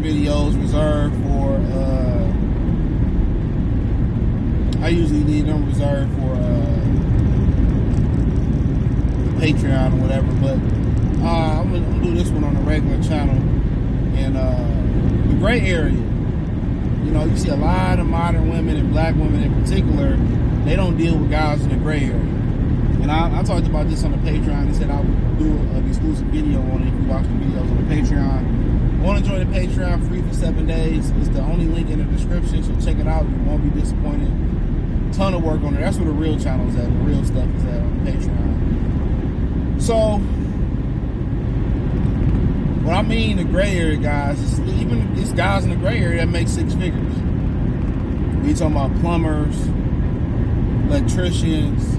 videos reserved for, I usually leave them reserved for Patreon or whatever, but I'm gonna do this one on a regular channel. And the gray area, you know, you see a lot of modern women and black women in particular, they don't deal with guys in the gray area. And I talked about this on the Patreon. He said I would do an exclusive video on it if you watch the videos on the Patreon. Want to join the Patreon free for 7 days? It's the only link in the description, so check it out. You won't be disappointed. Ton of work on there. That's where the real channel is at. The real stuff is at on the Patreon. So, what I mean the gray area guys, is even these guys in the gray area that make 6 figures. We talking about plumbers, electricians,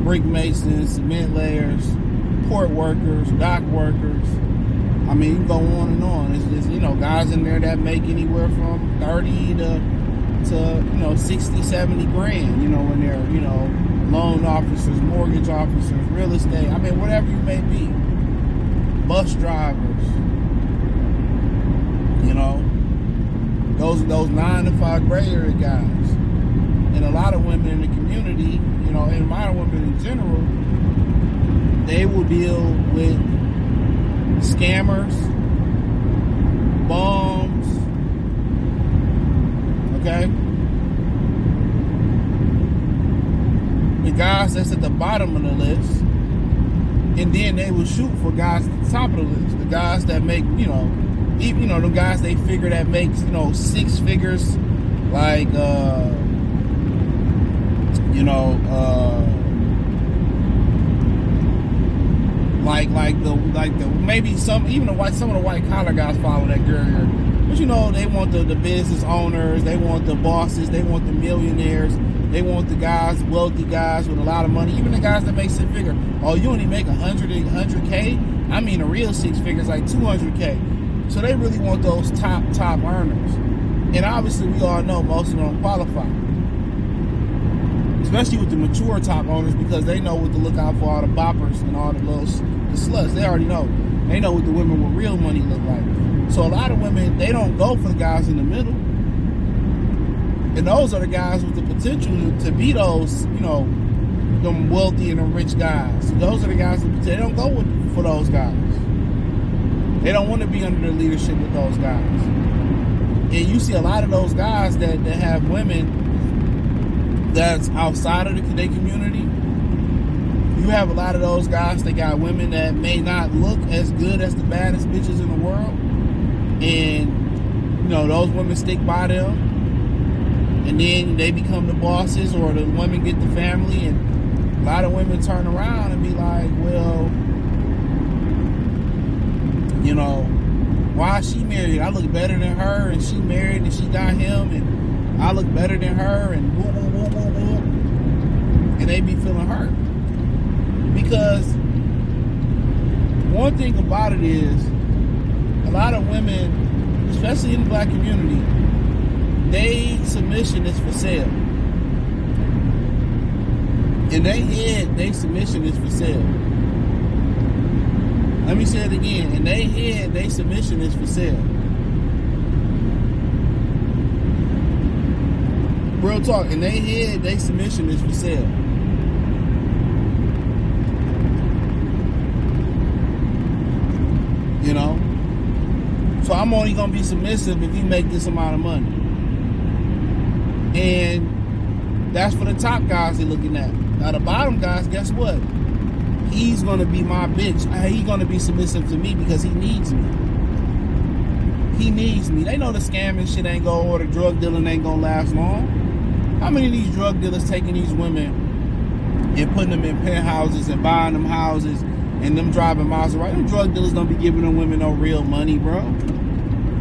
brick masons, cement layers, port workers, dock workers. I mean, you can go on and on. It's you know, guys in there that make anywhere from 30 to 60, 70 grand, you know, when they're, you know, loan officers, mortgage officers, real estate, I mean, whatever you may be. Bus drivers, you know, those 9 to 5 gray area guys. And a lot of women in the community, you know, and modern women in general, they will deal with scammers, bums, okay? The guys that's at the bottom of the list, and then they will shoot for guys at the top of the list. The guys that make, you know, even, you know, the guys they figure that makes, you know, 6 figures, like, you know, like the maybe some of the white collar guys follow that girl here. But you know, they want the business owners, they want the bosses, they want the millionaires, they want the guys, wealthy guys with a lot of money, even the guys that make 6 figures. Oh, you only make 100K? I mean, a real 6 figures, like 200K. So they really want those top earners. And obviously, we all know most of them don't qualify. Especially with the mature top owners, because they know what to look out for, all the boppers and all the sluts. They already know. They know what the women with real money look like. So a lot of women, they don't go for the guys in the middle. And those are the guys with the potential to be those, you know, them wealthy and them rich guys. So those are the guys that they don't go for those guys. They don't want to be under the leadership with those guys. And you see a lot of those guys that have women that's outside of their community. You have a lot of those guys that got women that may not look as good as the baddest bitches in the world. And, you know, those women stick by them. And then they become the bosses, or the women get the family. And a lot of women turn around and be like, well, you know, why is she married? I look better than her, and she married and she got him, and I look better than her, and woo, woo, woo, woo, woo. And they be feeling hurt. Because one thing about it is, a lot of women, especially in the black community, they submission is for sale. In their head, they submission is for sale. Let me say it again. In their head, they submission is for sale. Real talk. In their head, they submission is for sale. You know? So I'm only going to be submissive if you make this amount of money. And that's for the top guys they're looking at. Now the bottom guys, guess what? He's going to be my bitch. He's going to be submissive to me because he needs me. He needs me. They know the scamming shit ain't going, or the drug dealing ain't going to last long. How many of these drug dealers taking these women and putting them in penthouses and buying them houses and them driving Maserati? Them drug dealers don't be giving them women no real money, bro.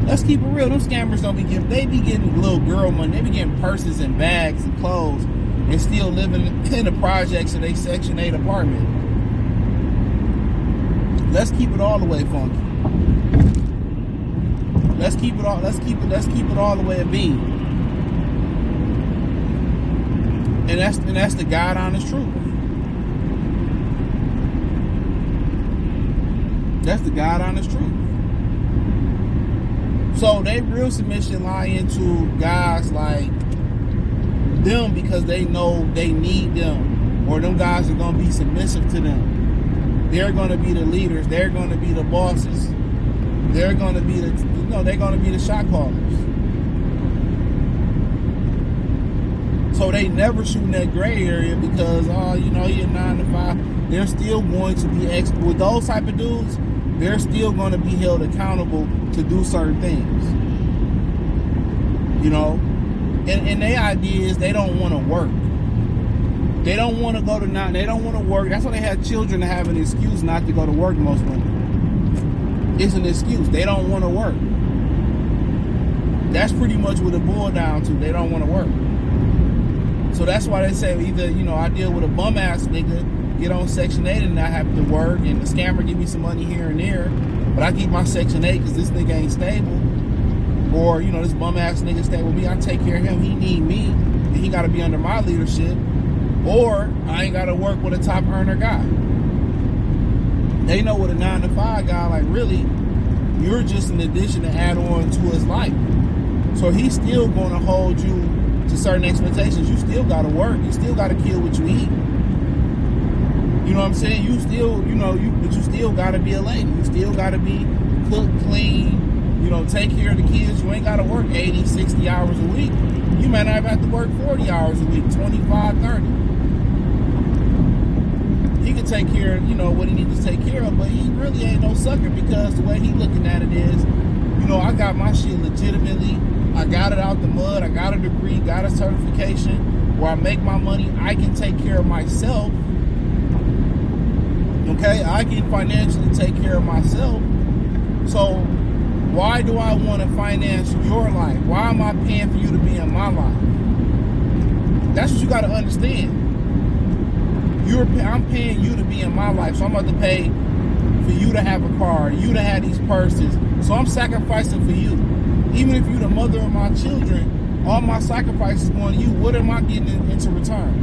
Let's keep it real. Them scammers don't be giving. They be getting little girl money. They be getting purses and bags and clothes and still living in the projects in a Section 8 apartment. Let's keep it all the way funky. Let's keep it all the way a beam. And that's the God honest truth. That's the God honest truth. So they real submission lie into guys like them because they know they need them, or them guys are gonna be submissive to them. They're gonna be the leaders. They're gonna be the bosses. They're gonna be they're gonna be the shot callers. So they never shoot in that gray area because you're 9 to 5. They're still going to be with those type of dudes. They're still going to be held accountable to do certain things. And their idea is they don't want to work. They don't want to go to they don't want to work. That's why they have children to have an excuse not to go to work. Most women, it's an excuse. They don't want to work. That's pretty much what it boils down to. They don't want to work. So that's why they say either I deal with a bum ass nigga, get on Section 8 and not have to work, and the scammer give me some money here and there, but I keep my Section 8 because this nigga ain't stable. Or, this bum ass nigga stay with me, I take care of him, he need me, and he gotta be under my leadership. Or I ain't gotta work with a top earner guy. They know with a 9 to 5 guy, like really, you're just an addition to add on to his life. So he's still gonna hold you to certain expectations. You still gotta work, you still gotta kill what you eat. You know what I'm saying? You still, but you still gotta be a lady. You still gotta be cook, clean, take care of the kids. You ain't gotta work 80, 60 hours a week. You might not have to work 40 hours a week, 25, 30. He can take care of, what he needs to take care of, but he really ain't no sucker because the way he looking at it is, I got my shit legitimately. I got it out the mud. I got a degree, got a certification where I make my money. I can take care of myself. Okay, I can financially take care of myself. So why do I want to finance your life? Why am I paying for you to be in my life? That's what you got to understand. I'm paying you to be in my life, so I'm about to pay for you to have a car, you to have these purses. So I'm sacrificing for you. Even if you're the mother of my children, all my sacrifices going to you. What am I getting into return?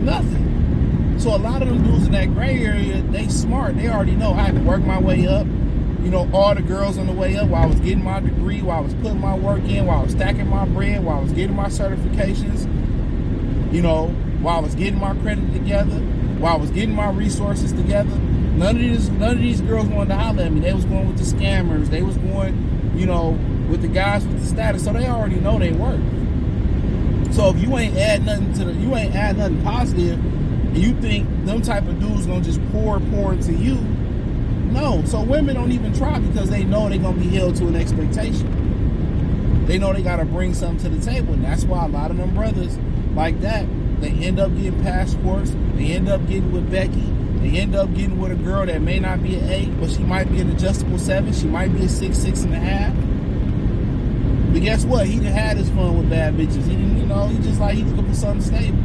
Nothing. So a lot of them dudes in that gray area, they smart. They already know I had to work my way up. All the girls on the way up while I was getting my degree, while I was putting my work in, while I was stacking my bread, while I was getting my certifications, while I was getting my credit together, while I was getting my resources together. None of these girls wanted to holler at me. They was going with the scammers. They was going, with the guys with the status. So they already know they work. So if you ain't add nothing positive, and you think them type of dudes gonna just pour into you, no. So women don't even try because they know they're gonna be held to an expectation. They know they gotta bring something to the table, and that's why a lot of them brothers like that, they end up getting passports. They end up getting with Becky. They end up getting with a girl that may not be an 8, but she might be an adjustable 7. She might be a 6, 6.5. But guess what? He done had his fun with bad bitches. He didn't, he just he looking for something stable.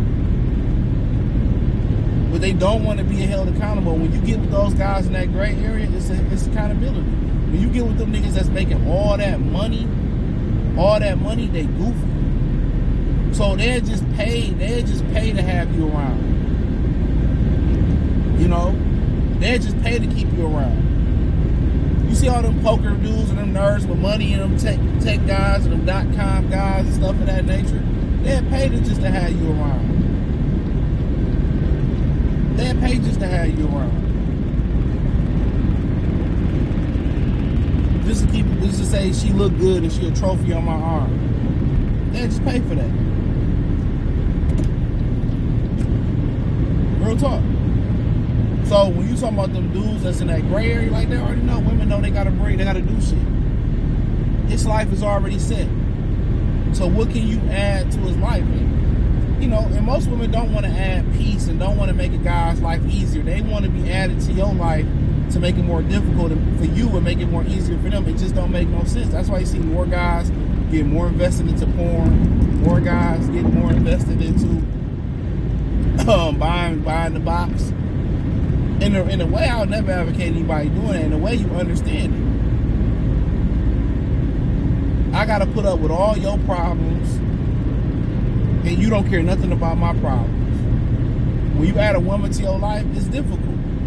But they don't want to be held accountable. When you get with those guys in that gray area, it's accountability. When you get with them niggas that's making all that money, they goofy. So they're just paid to have you around. They're just paid to keep you around. You see all them poker dudes and them nerds with money and them tech guys and them .com guys and stuff of that nature. They're paid just to have you around. They're paid just to have you around. Just to say she look good and she a trophy on my arm. They just pay for that. Real talk. So when you talking about them dudes that's in that gray area, they already know. Women know they gotta do shit. His life is already set. So what can you add to his life? And most women don't want to add peace and don't want to make a guy's life easier. They want to be added to your life to make it more difficult for you and make it more easier for them. It just don't make no sense. That's why you see more guys get more invested into porn, more guys get more invested into buying the box. In a way, I would never advocate anybody doing that. In a way, you understand it. I got to put up with all your problems, and you don't care nothing about my problems. When you add a woman to your life, it's difficult.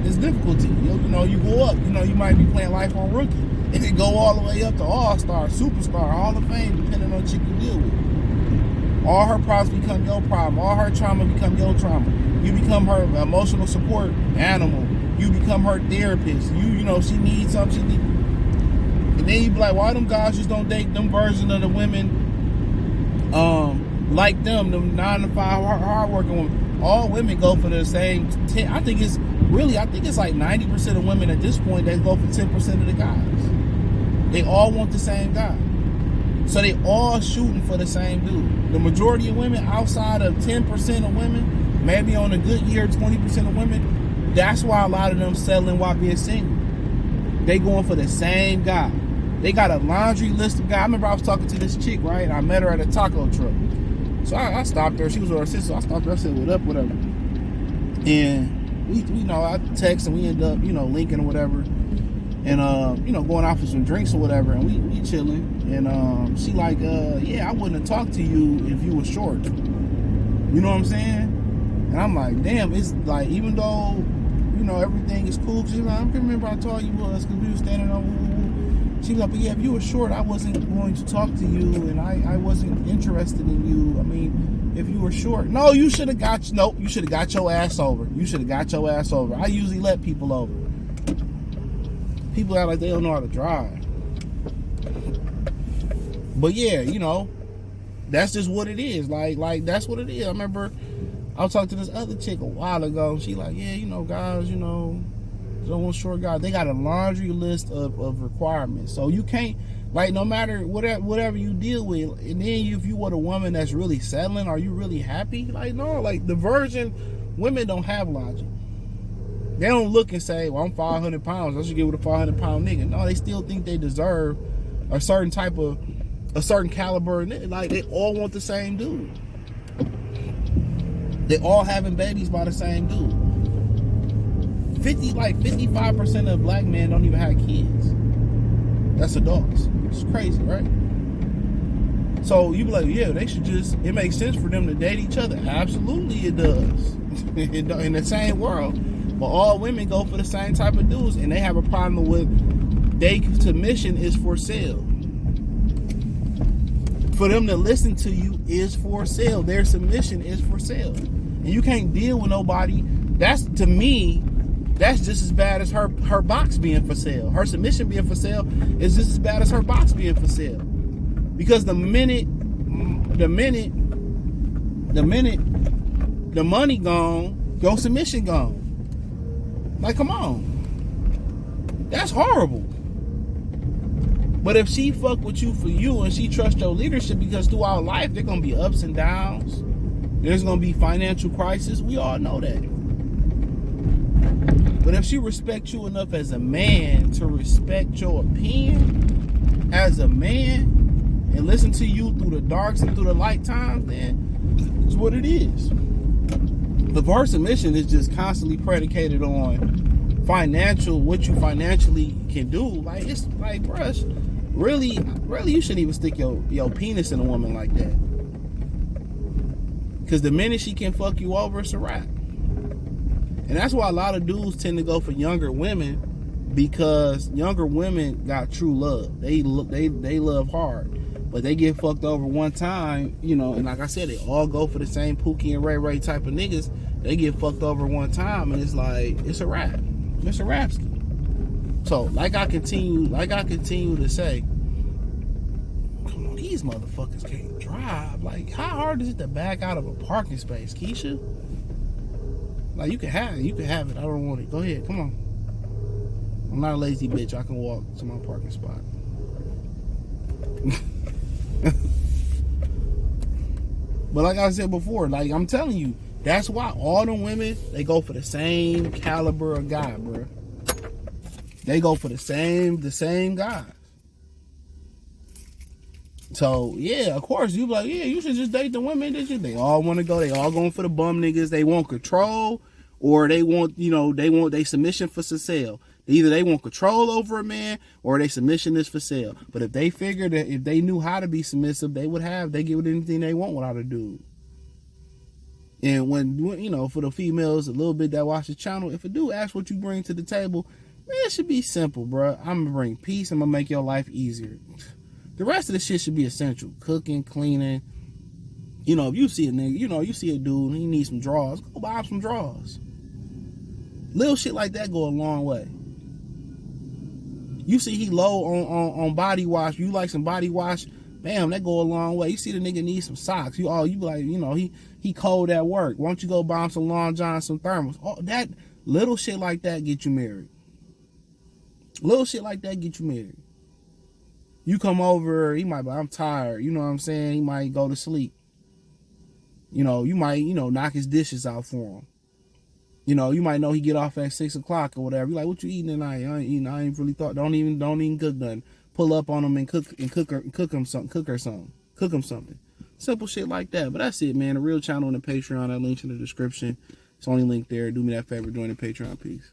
It's difficulty. You go up. You might be playing life on rookie. And it go all the way up to all-star, superstar, Hall of Fame, depending on the chick you deal with. All her problems become your problem. All her trauma become your trauma. You become her emotional support animal. You become her therapist. You know, she needs something. She needs. And then you be like, why them guys just don't date them version of the women like them 9 to 5 hardworking women? All women go for the same 10. I think it's like 90% of women at this point, they go for 10% of the guys. They all want the same guy. So they all shooting for the same dude. The majority of women, outside of 10% of women, maybe on a good year, 20% of women, that's why a lot of them settling while being single. They going for the same guy. They got a laundry list of guys. I remember I was talking to this chick, right? I met her at a taco truck. So I stopped her. She was with her sister. So I stopped her. I said, what up, whatever. And we I text and we end up, linking or whatever. And, going out for some drinks or whatever. And we chilling. And she like, yeah, I wouldn't have talked to you if you were short. You know what I'm saying? And I'm like, damn, it's like, even though, everything is cool. She's like, I remember I told you was because we were standing on. She was like, but yeah, if you were short, I wasn't going to talk to you, and I wasn't interested in you. I mean, if you were short, no, you should have got your ass over. You should have got your ass over. I usually let people over. People act like they don't know how to drive. But yeah, that's just what it is. Like that's what it is. I remember I was talking to this other chick a while ago. She like, yeah, guys, don't want short guys. They got a laundry list of requirements. So you can't, like, no matter whatever you deal with, and then if you were a woman that's really settling, are you really happy? Like, no, like the virgin women don't have logic. They don't look and say, well, I'm 500 pounds. I should get with a 500-pound nigga. No, they still think they deserve a certain caliber. Like, they all want the same dude. They all having babies by the same dude. 55% of black men don't even have kids. That's adults. It's crazy, right? So you be like, yeah, they should it makes sense for them to date each other. Absolutely it does. In the same world. But all women go for the same type of dudes, and they have a problem with their submission is for sale. For them to listen to you is for sale. Their submission is for sale. And you can't deal with nobody. That's, to me, that's just as bad as her box being for sale. Her submission being for sale is just as bad as her box being for sale. Because the minute the money gone, your submission gone. Like, come on. That's horrible. But if she fuck with you for you and she trusts your leadership, because throughout life there gonna be ups and downs, there's gonna be financial crisis. We all know that. But if she respects you enough as a man to respect your opinion as a man and listen to you through the darks and through the light times, then it's what it is. The her submission is just constantly predicated on what you financially can do. Like, it's like, bruh, really you shouldn't even stick your penis in a woman like that. Because the minute she can fuck you over, it's a wrap. And that's why a lot of dudes tend to go for younger women, because younger women got true love. They love hard, but they get fucked over one time, and like I said, they all go for the same Pookie and Ray Ray type of niggas. They get fucked over one time, and it's like, it's a wrap. Mr. Rapsky. So, like I continue to say, come on, these motherfuckers can't drive. Like, how hard is it to back out of a parking space, Keisha? Like, you can have it. I don't want it. Go ahead, come on. I'm not a lazy bitch. I can walk to my parking spot. But like I said before, like I'm telling you, that's why all the women, they go for the same caliber of guy, bro. They go for the same guys. So yeah, of course you be like, yeah, you should just date the women that they all want to go. They all going for the bum niggas. They want control, or they want they submission for sale. Either they want control over a man, or their submission is for sale. But if they figured that if they knew how to be submissive, they get with anything they want without a dude. And when for the females a little bit that watch the channel, if a dude asks what you bring to the table, it should be simple, bro. I'm gonna bring peace. I'm gonna make your life easier. The rest of the shit should be essential. Cooking, cleaning. You know, if you see a nigga, you know, you see a dude and he needs some drawers, go buy him some drawers. Little shit like that go a long way. You see he low on body wash, you like some body wash, bam, that go a long way. You see the nigga need some socks, you be like, you know, he cold at work. Why don't you go buy him some Long John, some thermals? Oh, that little shit like that get you married. Little shit like that get you married. You come over, he might be, I'm tired, you know what I'm saying? He might go to sleep. You know, you might, you know, knock his dishes out for him. You know, you might know he get off at 6 o'clock or whatever. You like, what you eating tonight? I ain't eating. I ain't really thought. Don't even cook nothing. Pull up on him and cook him something. Simple shit like that. But that's it, man. The Real Channel and the Patreon. That link's in the description. It's only linked there. Do me that favor, join the Patreon. Peace.